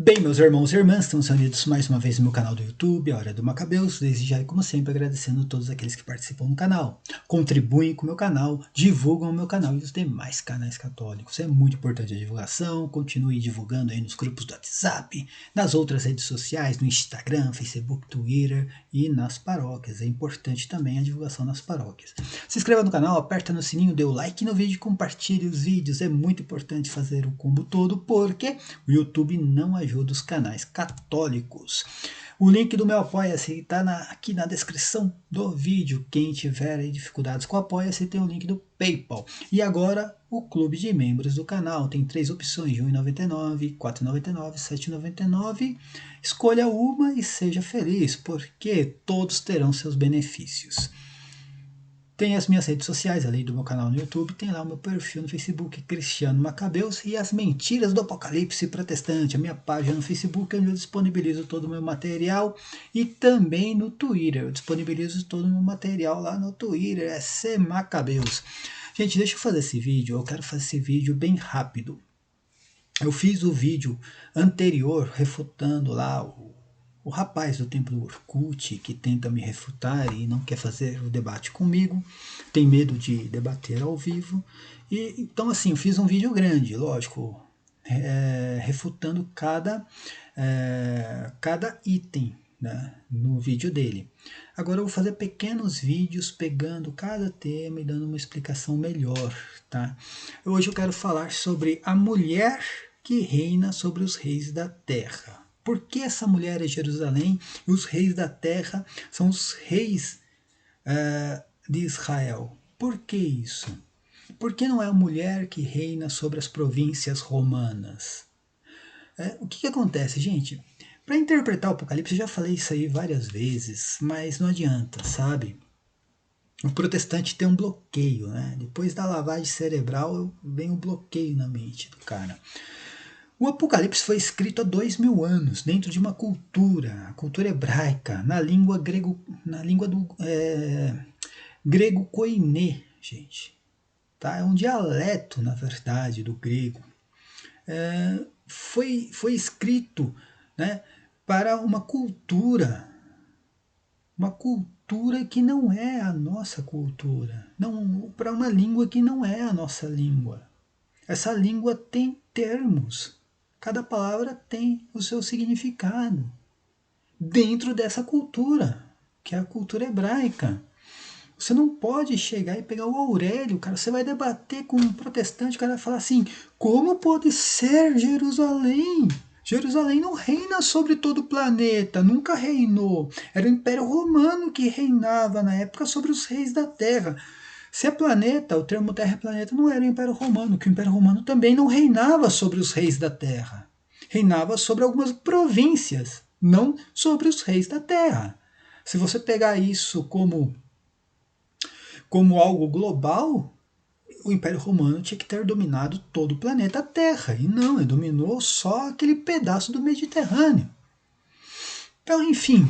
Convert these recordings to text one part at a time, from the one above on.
Bem, meus irmãos e irmãs, estamos reunidos mais uma vez no meu canal do YouTube, a Hora do Macabeus, desde já e como sempre agradecendo a todos aqueles que participam do canal, contribuem com o meu canal, divulgam o meu canal e os demais canais católicos. É muito importante a divulgação, continue divulgando aí nos grupos do WhatsApp, nas outras redes sociais, no Instagram, Facebook, Twitter e nas paróquias. É importante também a divulgação nas paróquias. Se inscreva no canal, aperta no sininho, dê o like no vídeo, compartilhe os vídeos. É muito importante fazer o combo todo porque o YouTube não ajuda os canais católicos. O link do meu Apoia-se está aqui na descrição do vídeo. Quem tiver aí dificuldades com o Apoia-se tem o link do PayPal. E agora o clube de membros do canal. Tem 3 opções, de R$ 1,99, R$ 4,99, R$ 7,99. Escolha uma e seja feliz, porque todos terão seus benefícios. Tem as minhas redes sociais, além do meu canal no YouTube, tem lá o meu perfil no Facebook, Cristiano Macabeus, e as Mentiras do Apocalipse Protestante, a minha página no Facebook, onde eu disponibilizo todo o meu material, e também no Twitter, eu disponibilizo todo o meu material lá no Twitter, é C Macabeus. Gente, deixa eu fazer esse vídeo, eu quero fazer esse vídeo bem rápido. Eu fiz o vídeo anterior refutando lá o rapaz do tempo do Orkut que tenta me refutar e não quer fazer o debate comigo, tem medo de debater ao vivo. E então assim, eu fiz um vídeo grande, lógico, refutando cada item, né, no vídeo dele. Agora eu vou fazer pequenos vídeos pegando cada tema e dando uma explicação melhor, tá? Hoje eu quero falar sobre a mulher que reina sobre os reis da terra. Por que essa mulher é Jerusalém e os reis da terra são os reis de Israel? Por que isso? Por que não é a mulher que reina sobre as províncias romanas? O que acontece, gente? Para interpretar o Apocalipse, eu já falei isso aí várias vezes, mas não adianta, sabe? O protestante tem um bloqueio, né? Depois da lavagem cerebral vem um bloqueio na mente do cara. O Apocalipse foi escrito há 2000 anos, dentro de uma cultura, a cultura hebraica, na língua do grego koiné, gente. Tá? É um dialeto, na verdade, do grego. Foi escrito, né, para uma cultura que não é a nossa cultura, não, para uma língua que não é a nossa língua. Essa língua tem termos. Cada palavra tem o seu significado dentro dessa cultura, que é a cultura hebraica. Você não pode chegar e pegar o Aurélio, cara. Você vai debater com um protestante, o cara vai falar assim: como pode ser Jerusalém? Jerusalém não reina sobre todo o planeta, nunca reinou. Era o Império Romano que reinava na época sobre os reis da Terra. Se é planeta, o termo terra é planeta não era o Império Romano, que o Império Romano também não reinava sobre os reis da Terra. Reinava sobre algumas províncias, não sobre os reis da Terra. Se você pegar isso como algo global, o Império Romano tinha que ter dominado todo o planeta Terra. E não, ele dominou só aquele pedaço do Mediterrâneo. Então, enfim,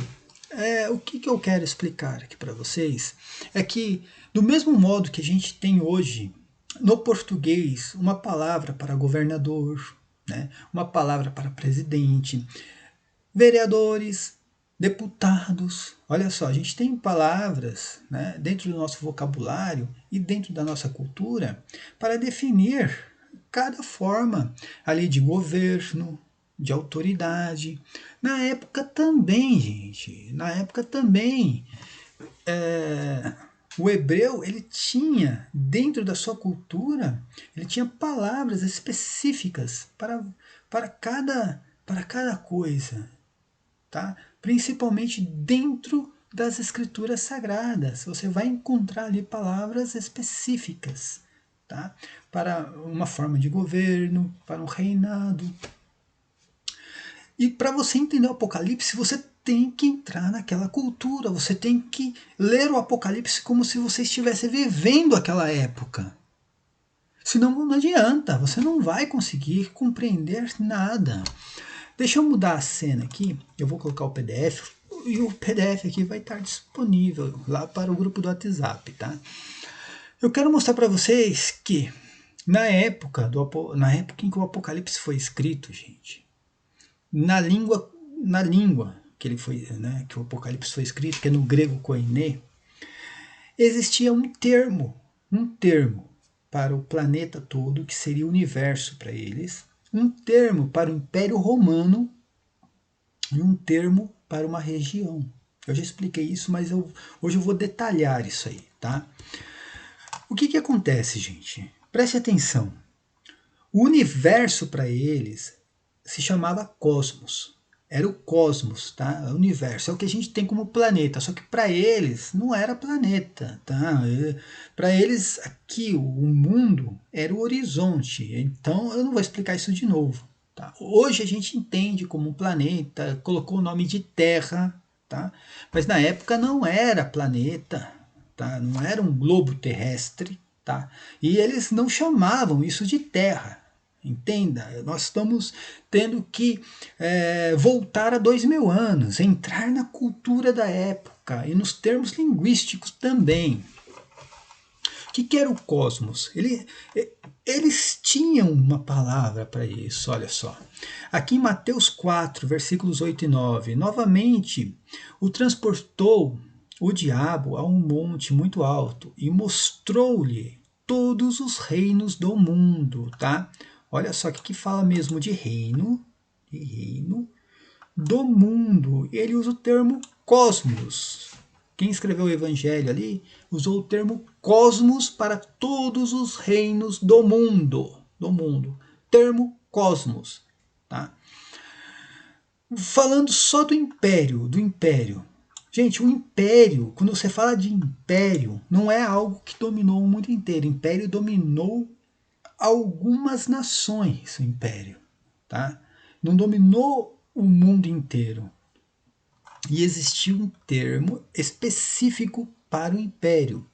o que eu quero explicar aqui para vocês é que, do mesmo modo que a gente tem hoje no português uma palavra para governador, né, uma palavra para presidente, vereadores, deputados, olha só, a gente tem palavras, né, dentro do nosso vocabulário e dentro da nossa cultura para definir cada forma ali de governo, de autoridade. Na época também, gente, na época também, o hebreu, ele tinha, dentro da sua cultura, ele tinha palavras específicas para cada coisa, tá? Principalmente dentro das escrituras sagradas. Você vai encontrar ali palavras específicas, tá? Para uma forma de governo, para um reinado. E para você entender o Apocalipse, você tem que entrar naquela cultura, você tem que ler o Apocalipse como se você estivesse vivendo aquela época. Senão não adianta, você não vai conseguir compreender nada. Deixa eu mudar a cena aqui, eu vou colocar o PDF, e o PDF aqui vai estar disponível lá para o grupo do WhatsApp, tá? Eu quero mostrar para vocês que na época em que o Apocalipse foi escrito, gente, na língua que ele foi, né, que o Apocalipse foi escrito, que é no grego koiné, existia um termo para o planeta todo, que seria o universo para eles, um termo para o Império Romano e um termo para uma região. Eu já expliquei isso, mas hoje eu vou detalhar isso aí, tá? O que acontece, gente? Preste atenção. O universo para eles se chamava cosmos. Era o cosmos, tá? O universo é o que a gente tem como planeta, só que para eles não era planeta, tá? Para eles aqui o mundo era o horizonte. Então eu não vou explicar isso de novo, tá? Hoje a gente entende como um planeta, colocou o nome de Terra, tá? Mas na época não era planeta, tá? Não era um globo terrestre, tá? E eles não chamavam isso de Terra. Entenda, nós estamos tendo que voltar a 2000 anos, entrar na cultura da época e nos termos linguísticos também. O que era o cosmos? Eles tinham uma palavra para isso, olha só. Aqui em Mateus 4, versículos 8 e 9, novamente o transportou o diabo a um monte muito alto e mostrou-lhe todos os reinos do mundo, tá? Olha só que fala mesmo de reino do mundo. Ele usa o termo cosmos. Quem escreveu o evangelho ali usou o termo cosmos para todos os reinos do mundo. Termo cosmos. Tá? Falando só do império. Gente, o império, quando você fala de império, não é algo que dominou o mundo inteiro. O império dominou algumas nações, o império. Tá? Não dominou o mundo inteiro. E existia um termo específico para o império.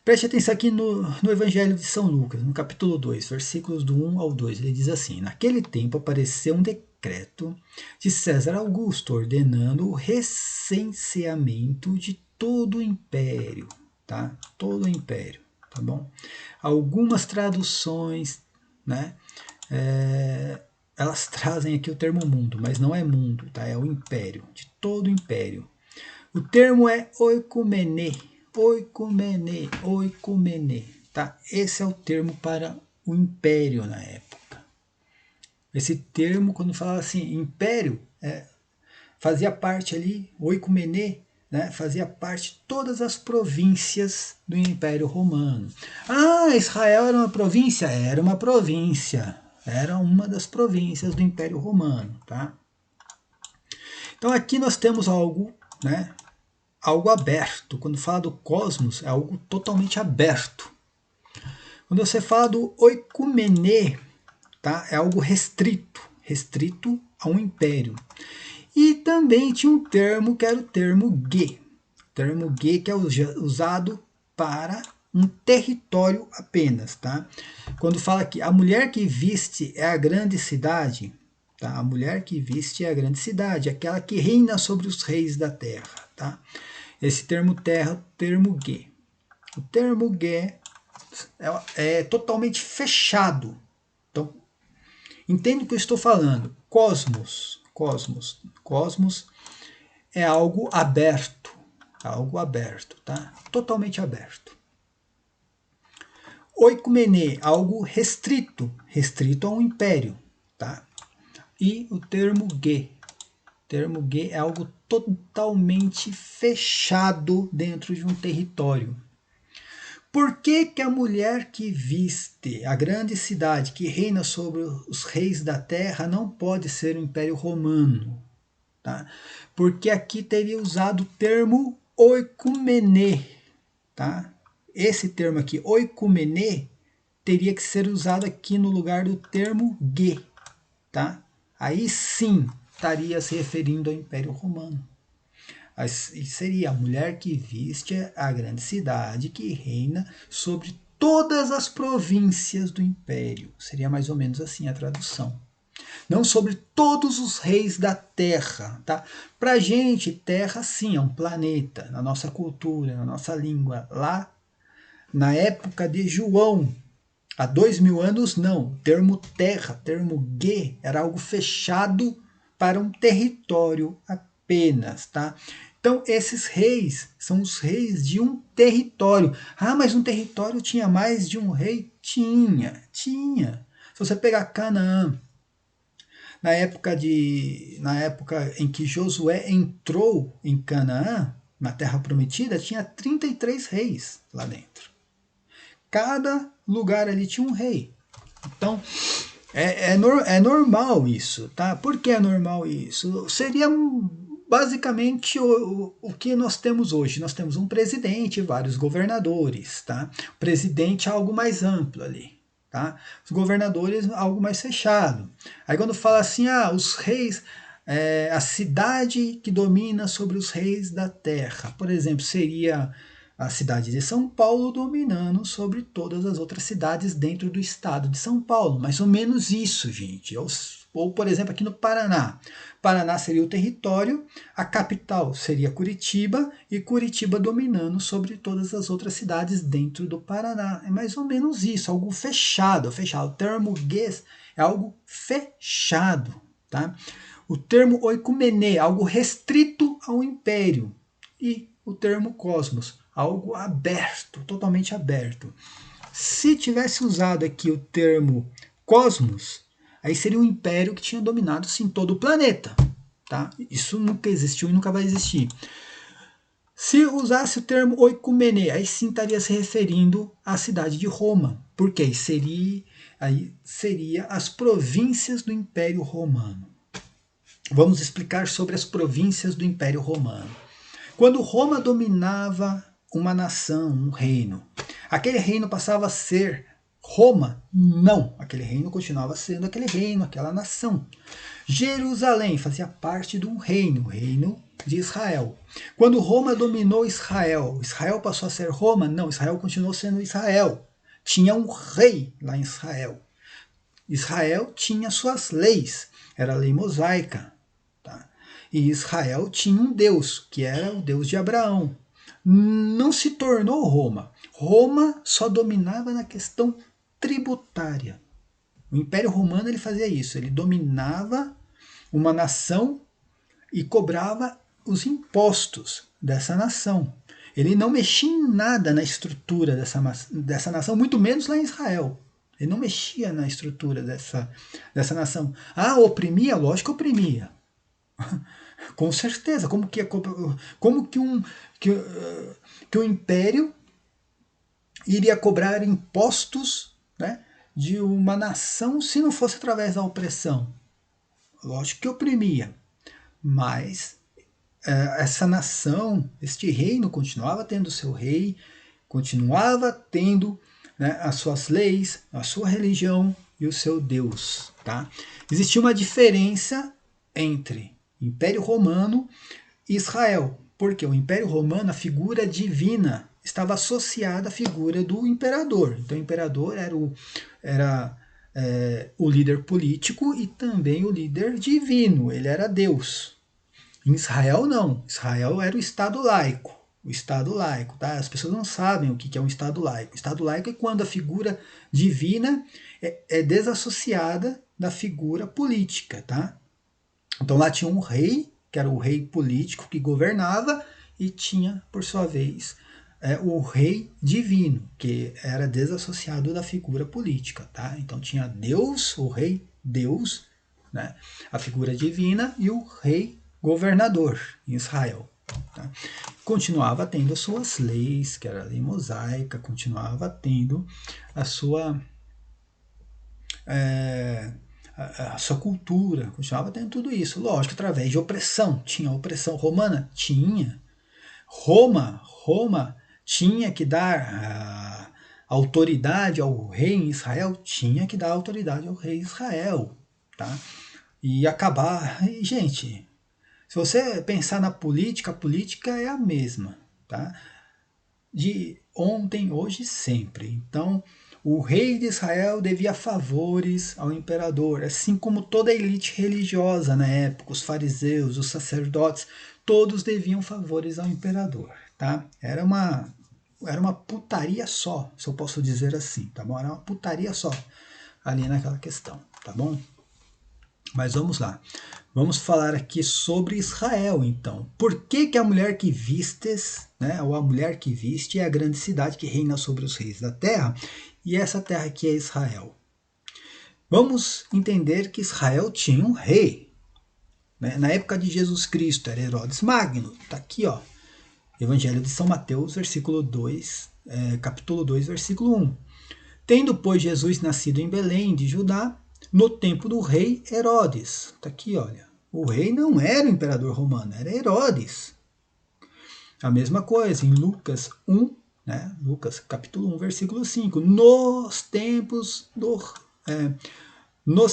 Preste atenção aqui no Evangelho de São Lucas, no capítulo 2, versículos do 1 ao 2. Ele diz assim: naquele tempo apareceu um decreto de César Augusto ordenando o recenseamento de todo o império. Tá? Todo o império. Tá bom? Algumas traduções, né? Elas trazem aqui o termo mundo, mas não é mundo, tá? É o império, de todo o império. O termo é oikomené, tá? Esse é o termo para o império na época. Esse termo, quando fala assim, império, fazia parte ali, oikomené, né, fazia parte de todas as províncias do Império Romano. Ah, Israel era uma província? Era uma província. Era uma das províncias do Império Romano. Tá? Então aqui nós temos algo, né, algo aberto. Quando fala do cosmos, é algo totalmente aberto. Quando você fala do oikomené, tá, é algo restrito a um império. E também tinha um termo que era o termo guê. O termo guê que é usado para um território apenas. Tá? Quando fala que a mulher que viste é a grande cidade, tá? A mulher que viste é a grande cidade, aquela que reina sobre os reis da terra. Tá? Esse termo terra, termo guê. O termo guê é totalmente fechado. Então, entende o que eu estou falando? Cosmos é algo aberto, tá? Totalmente aberto. Oikomené, algo restrito a um império, tá? E o termo guê é algo totalmente fechado dentro de um território. Por que a mulher que viste a grande cidade que reina sobre os reis da terra não pode ser o Império Romano? Tá? Porque aqui teria usado o termo oikomené. Tá? Esse termo aqui, oikomené, teria que ser usado aqui no lugar do termo guê. Tá? Aí sim estaria se referindo ao Império Romano. E seria a mulher que viste a grande cidade que reina sobre todas as províncias do império. Seria mais ou menos assim a tradução. Não sobre todos os reis da Terra. Tá? Para a gente, Terra sim é um planeta, na nossa cultura, na nossa língua. Lá, na época de João, há 2000 anos, não. O termo terra, termo guê, era algo fechado para um território apenas, tá? Então, esses reis são os reis de um território. Ah, mas um território tinha mais de um rei? Tinha. Se você pegar Canaã, na época em que Josué entrou em Canaã, na Terra Prometida, tinha 33 reis lá dentro. Cada lugar ali tinha um rei. Então, é normal isso, tá? Por que é normal isso? Seria basicamente o que nós temos hoje. Nós temos um presidente e vários governadores, tá? O presidente é algo mais amplo ali, tá? Os governadores algo mais fechado. Aí quando fala assim, os reis, a cidade que domina sobre os reis da terra, por exemplo, seria a cidade de São Paulo dominando sobre todas as outras cidades dentro do estado de São Paulo. Mais ou menos isso, gente. Ou por exemplo, aqui no Paraná. Paraná seria o território, a capital seria Curitiba, e Curitiba dominando sobre todas as outras cidades dentro do Paraná. É mais ou menos isso, algo fechado. O termo guês é algo fechado, tá? O termo oikoumene, algo restrito ao império. E o termo cosmos, algo aberto, totalmente aberto. Se tivesse usado aqui o termo cosmos, aí seria um império que tinha dominado sim todo o planeta, tá? Isso nunca existiu e nunca vai existir. Se usasse o termo oikoumene, aí sim estaria se referindo à cidade de Roma, porque aí seria as províncias do Império Romano. Vamos explicar sobre as províncias do Império Romano. Quando Roma dominava uma nação, um reino, aquele reino passava a ser Roma? Não, aquele reino continuava sendo aquele reino, aquela nação. Jerusalém fazia parte de um reino, o reino de Israel. Quando Roma dominou Israel, Israel passou a ser Roma? Não, Israel continuou sendo Israel. Tinha um rei lá em Israel. Israel tinha suas leis, era a lei mosaica. Tá? E Israel tinha um Deus, que era o Deus de Abraão. Não se tornou Roma. Roma só dominava na questão tributária. O Império Romano ele fazia isso, ele dominava uma nação e cobrava os impostos dessa nação. Ele não mexia em nada na estrutura dessa nação, muito menos lá em Israel. Ele não mexia na estrutura dessa nação. Oprimia? Lógico que oprimia. Com certeza. Como que um império iria cobrar impostos, né, de uma nação se não fosse através da opressão? Lógico que oprimia. Mas essa nação, este reino, continuava tendo seu rei, continuava tendo, né, as suas leis, a sua religião e o seu Deus. Tá? Existia uma diferença entre Império Romano e Israel, porque o Império Romano, a figura divina, estava associada à figura do imperador. Então o imperador era o líder político e também o líder divino, ele era Deus. Em Israel, não. Israel era o Estado laico. O Estado laico, tá? As pessoas não sabem o que é um Estado laico. O Estado laico é quando a figura divina é desassociada da figura política, tá? Então lá tinha um rei, que era o rei político que governava, e tinha, por sua vez, o rei divino, que era desassociado da figura política, tá? Então tinha Deus, o rei Deus, né? A figura divina, e o rei governador em Israel. Tá? Continuava tendo as suas leis, que era a lei mosaica, continuava tendo a sua a sua cultura, continuava tendo tudo isso. Lógico, através de opressão. Tinha opressão romana? Tinha. Roma tinha que dar autoridade ao rei em Israel? Tinha que dar autoridade ao rei em Israel. Tá? E acabar... Gente, se você pensar na política, a política é a mesma, tá? De ontem, hoje e sempre. Então, o rei de Israel devia favores ao imperador, assim como toda a elite religiosa na época, os fariseus, os sacerdotes, todos deviam favores ao imperador, tá? Era uma putaria só, se eu posso dizer assim, tá bom? Era uma putaria só ali naquela questão, tá bom? Mas vamos lá. Vamos falar aqui sobre Israel, então. Por que, que a mulher que vistes, né, ou a mulher que viste, é a grande cidade que reina sobre os reis da terra, e essa terra aqui é Israel? Vamos entender que Israel tinha um rei. Né? Na época de Jesus Cristo era Herodes Magno. Está aqui, ó. Evangelho de São Mateus, versículo 2, capítulo 2, versículo 1. Tendo, pois, Jesus nascido em Belém de Judá, no tempo do rei Herodes. Está aqui, olha. O rei não era o imperador romano, era Herodes. A mesma coisa em Lucas 1, né? Lucas capítulo 1, versículo 5. Nos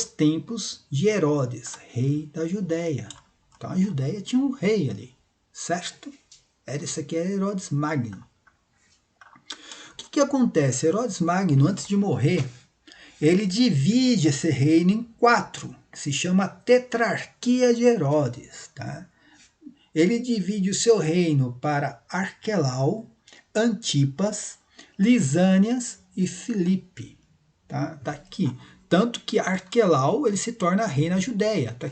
tempos de Herodes, rei da Judéia. Então a Judéia tinha um rei ali, certo? Esse aqui era Herodes Magno. O que acontece? Herodes Magno, antes de morrer, ele divide esse reino em 4, que se chama Tetrarquia de Herodes. Tá? Ele divide o seu reino para Arquelau, Antipas, Lisânias e Filipe. Tá aqui. Tanto que Arquelau ele se torna rei na Judéia. Tá?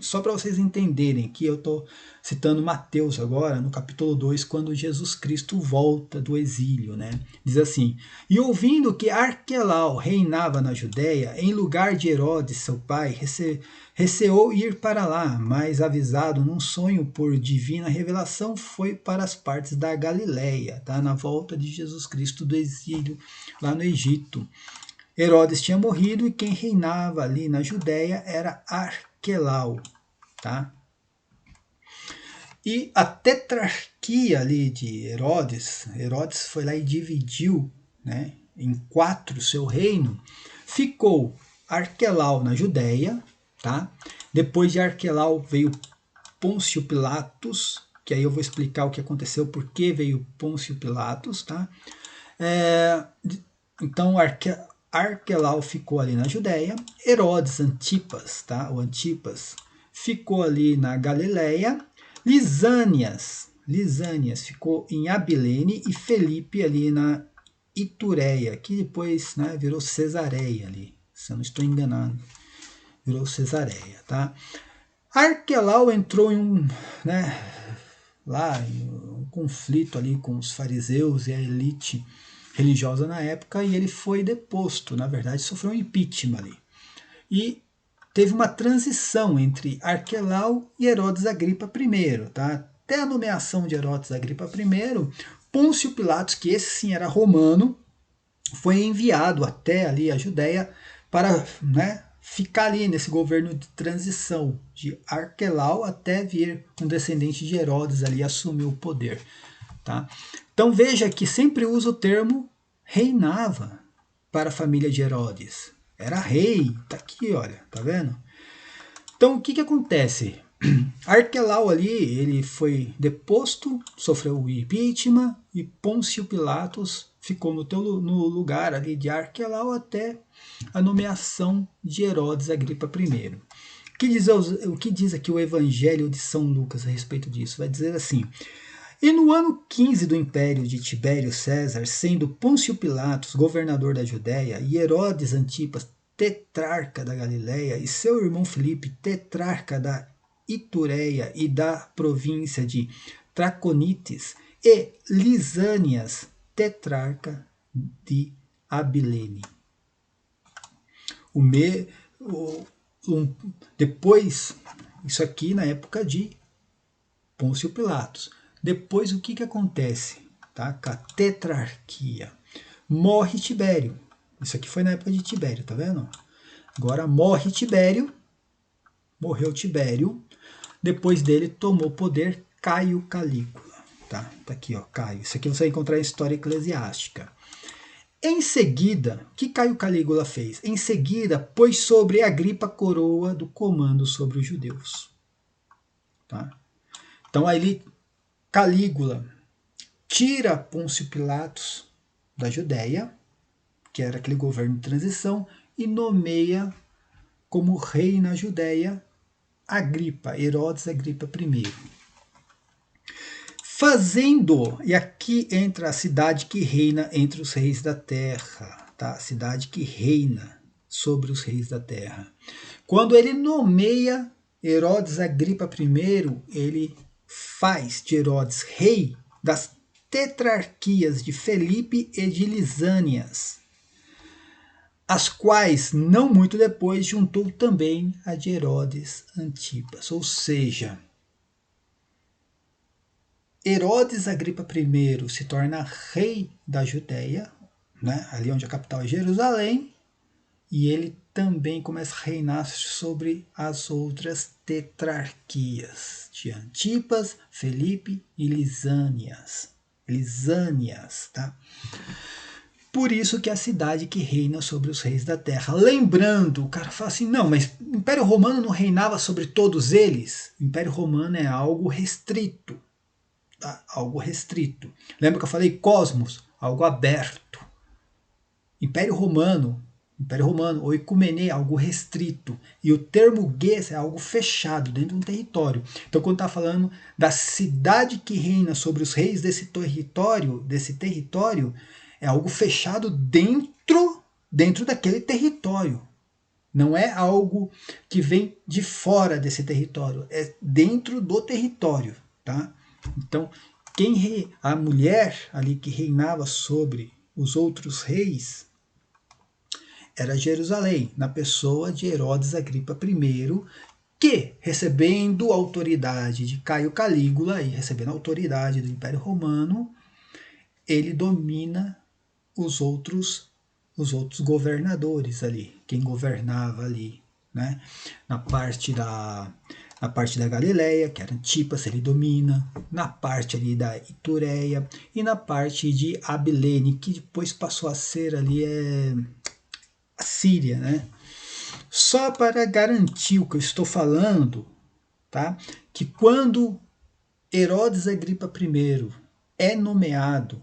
Só para vocês entenderem que eu estou citando Mateus agora, no capítulo 2, quando Jesus Cristo volta do exílio. Né? Diz assim, e ouvindo que Arquelau reinava na Judéia, em lugar de Herodes, seu pai, receou ir para lá, mas avisado num sonho por divina revelação, foi para as partes da Galileia, tá? Na volta de Jesus Cristo do exílio, lá no Egito. Herodes tinha morrido e quem reinava ali na Judéia era Arquelau, tá? E a tetrarquia ali de Herodes foi lá e dividiu, né, em 4 o seu reino. Ficou Arquelau na Judéia, tá? Depois de Arquelau veio Pôncio Pilatos, que aí eu vou explicar o que aconteceu, por que veio Pôncio Pilatos, tá? Então Arquelau ficou ali na Judéia, Herodes Antipas, tá? O Antipas ficou ali na Galileia, Lisânias ficou em Abilene e Felipe ali na Itureia, que depois, né, virou Cesareia ali, se eu não estou enganado, virou Cesareia, tá? Arquelau entrou em um conflito ali com os fariseus e a elite religiosa na época e ele foi deposto, na verdade sofreu um impeachment ali. E teve uma transição entre Arquelau e Herodes Agripa I, tá? Até a nomeação de Herodes Agripa I, Pôncio Pilatos, que esse sim era romano, foi enviado até ali a Judéia para, né, ficar ali nesse governo de transição de Arquelau até vir um descendente de Herodes ali assumir o poder. Tá? Então veja que sempre usa o termo reinava para a família de Herodes. Era rei, tá aqui, olha, tá vendo? Então o que acontece? Arquelau ali, ele foi deposto, sofreu o impeachment e Pôncio Pilatos ficou no lugar ali de Arquelau até a nomeação de Herodes Agripa I. O que diz aqui o Evangelho de São Lucas a respeito disso? Vai dizer assim, e no ano 15 do império de Tibério César, sendo Pôncio Pilatos governador da Judéia e Herodes Antipas tetrarca da Galileia e seu irmão Filipe tetrarca da Itureia e da província de Traconites e Lisânias tetrarca de Abilene. Depois, isso aqui na época de Pôncio Pilatos. Depois o que acontece? Tá? Com a tetrarquia. Morre Tibério. Isso aqui foi na época de Tibério, tá vendo? Agora morre Tibério. Morreu Tibério. Depois dele tomou poder Caio Calígula. Tá aqui, ó, Caio. Isso aqui você vai encontrar em História Eclesiástica. Em seguida, o que Caio Calígula fez? Em seguida, pôs sobre Agripa a coroa do comando sobre os judeus. Tá? Então aí Calígula tira Pôncio Pilatos da Judéia, que era aquele governo de transição, e nomeia como rei na Judéia Agripa, Herodes Agripa I. Fazendo, e aqui entra a cidade que reina entre os reis da terra, tá? A cidade que reina sobre os reis da terra. Quando ele nomeia Herodes Agripa I, ele faz de Herodes rei das tetrarquias de Felipe e de Lisânias, as quais, não muito depois, juntou também a de Herodes Antipas. Ou seja, Herodes Agripa I se torna rei da Judéia, né, ali onde a capital é Jerusalém, e ele também começa a reinar sobre as outras tetrarquias de Antipas, Felipe e Lisânias. Tá? Por isso que é a cidade que reina sobre os reis da terra. Lembrando, o cara fala assim, não, mas o Império Romano não reinava sobre todos eles? O Império Romano é algo restrito. Tá? Algo restrito. Lembra que eu falei cosmos? Algo aberto. Império Romano, ou ecumenê, algo restrito. E o termo gues é algo fechado dentro de um território. Então, quando está falando da cidade que reina sobre os reis desse território, é algo fechado dentro daquele território. Não é algo que vem de fora desse território, é dentro do território, tá? Então, a mulher ali que reinava sobre os outros reis era Jerusalém, na pessoa de Herodes Agripa I, que, recebendo a autoridade de Caio Calígula e recebendo a autoridade do Império Romano, ele domina os outros governadores ali, quem governava ali, né? Na parte da Galileia, que era Antipas, ele domina, na parte ali da Itureia e na parte de Abilene, que depois passou a ser ali a Síria, né? Só para garantir o que eu estou falando, tá? Que quando Herodes Agripa I é nomeado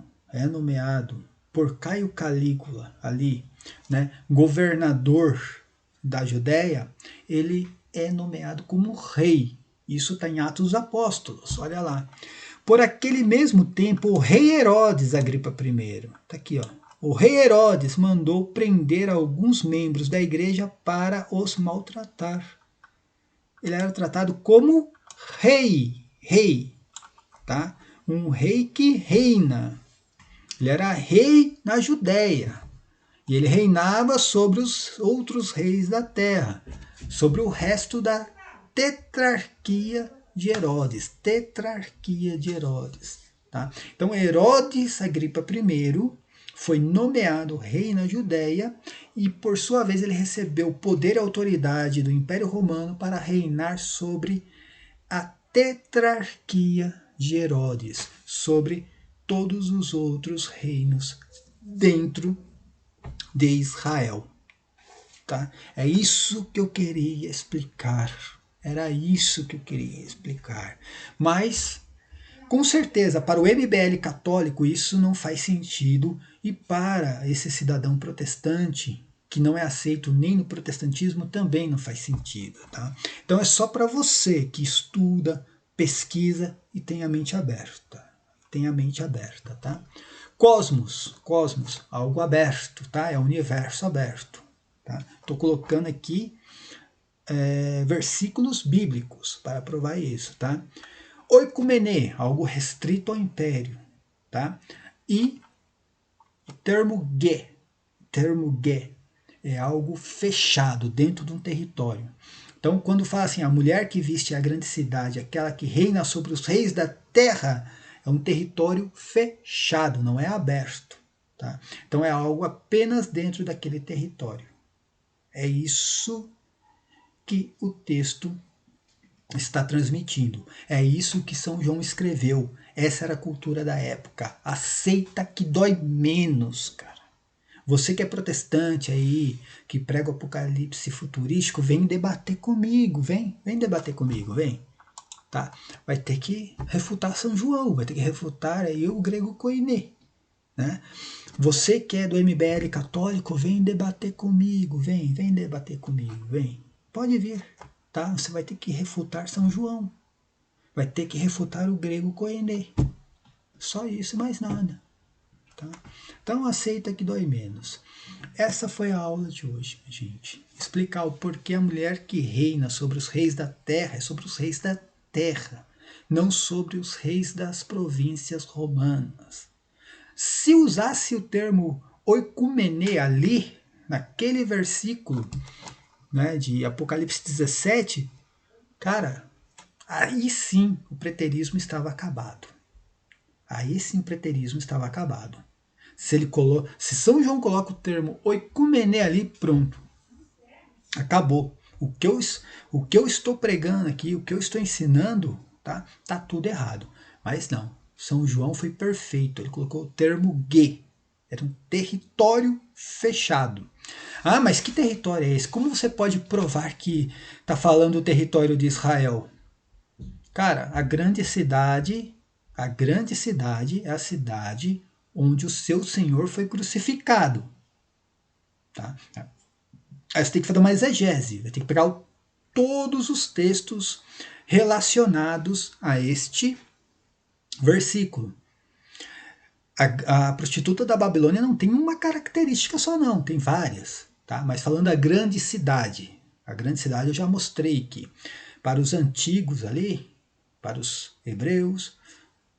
por Caio Calígula ali, né, governador da Judéia, ele é nomeado como rei. Isso está em Atos dos Apóstolos, olha lá. Por aquele mesmo tempo, o rei Herodes Agripa I, está aqui, ó. O rei Herodes mandou prender alguns membros da igreja para os maltratar. Ele era tratado como rei, tá? Um rei que reina. Ele era rei na Judéia. E ele reinava sobre os outros reis da terra, sobre o resto da tetrarquia de Herodes. Tá? Então, Herodes Agripa I foi nomeado rei na Judéia e, por sua vez, ele recebeu poder e autoridade do Império Romano para reinar sobre a tetrarquia de Herodes, sobre todos os outros reinos dentro de Israel. Tá? É isso que eu queria explicar. Era isso que eu queria explicar. Mas, com certeza, para o MBL católico isso não faz sentido e para esse cidadão protestante que não é aceito nem no protestantismo também não faz sentido. Tá? Então é só para você que estuda, pesquisa e tem a mente aberta. Tá? Cosmos, algo aberto, tá? É o universo aberto. Estou colocando aqui versículos bíblicos para provar isso, tá? Oikomenê, algo restrito ao império, tá? E termo ge é algo fechado dentro de um território. Então, quando fala assim, a mulher que viste a grande cidade, aquela que reina sobre os reis da terra, é um território fechado, não é aberto. Tá? Então, é algo apenas dentro daquele território. É isso que o texto está transmitindo. É isso que São João escreveu. Essa era a cultura da época. Aceita que dói menos, cara. Você que é protestante aí, que prega o apocalipse futurístico, vem debater comigo, vem debater comigo, vem. Tá? Vai ter que refutar São João, vai ter que refutar aí o grego koiné, né? Você que é do MBL católico, vem debater comigo, vem debater comigo, vem. Pode vir, tá? Você vai ter que refutar São João, vai ter que refutar o grego koiné. Só isso, mais nada. Tá? Então aceita que dói menos. Essa foi a aula de hoje, gente. Explicar o porquê a mulher que reina sobre os reis da terra é sobre os reis da terra, não sobre os reis das províncias romanas. Se usasse o termo oikoumene ali, naquele versículo, né, de Apocalipse 17, cara, aí sim o preterismo estava acabado. Aí sim o preterismo estava acabado. Se São João coloca o termo oikoumene ali, pronto. Acabou. O que eu estou pregando aqui, o que eu estou ensinando, tá tudo errado. Mas não. São João foi perfeito. Ele colocou o termo ge. Era um território fechado. Ah, mas que território é esse? Como você pode provar que está falando do território de Israel? Cara, a grande cidade é a cidade onde o seu Senhor foi crucificado. Tá? Aí você tem que fazer uma exegese, vai ter que pegar todos os textos relacionados a este versículo. A prostituta da Babilônia não tem uma característica só não, tem várias. Tá? Mas falando da grande cidade, a grande cidade eu já mostrei que para os antigos ali, para os hebreus,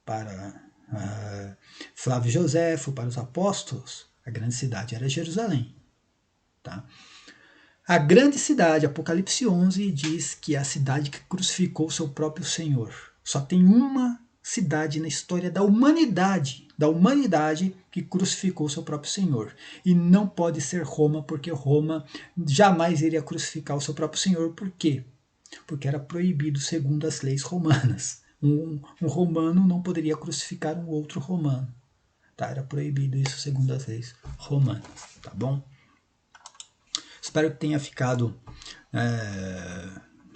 para Flávio Joséfo, para os apóstolos, a grande cidade era Jerusalém. Tá? A grande cidade, Apocalipse 11, diz que é a cidade que crucificou seu próprio Senhor. Só tem uma cidade na história da humanidade que crucificou seu próprio Senhor. E não pode ser Roma, porque Roma jamais iria crucificar o seu próprio Senhor. Por quê? Porque era proibido segundo as leis romanas. Um romano não poderia crucificar um outro romano. Tá? Era proibido isso segundo as leis romanas. Tá bom? Espero que tenha ficado...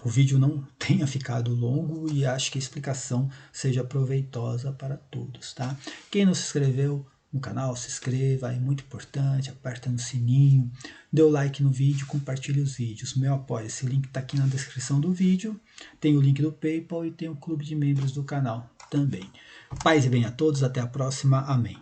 o vídeo não tenha ficado longo e acho que a explicação seja proveitosa para todos, tá? Quem não se inscreveu no canal, se inscreva, é muito importante, aperta no sininho, dê o like no vídeo, compartilhe os vídeos. Meu apoio, esse link está aqui na descrição do vídeo, tem o link do PayPal e tem o clube de membros do canal também. Paz e bem a todos, até a próxima, amém.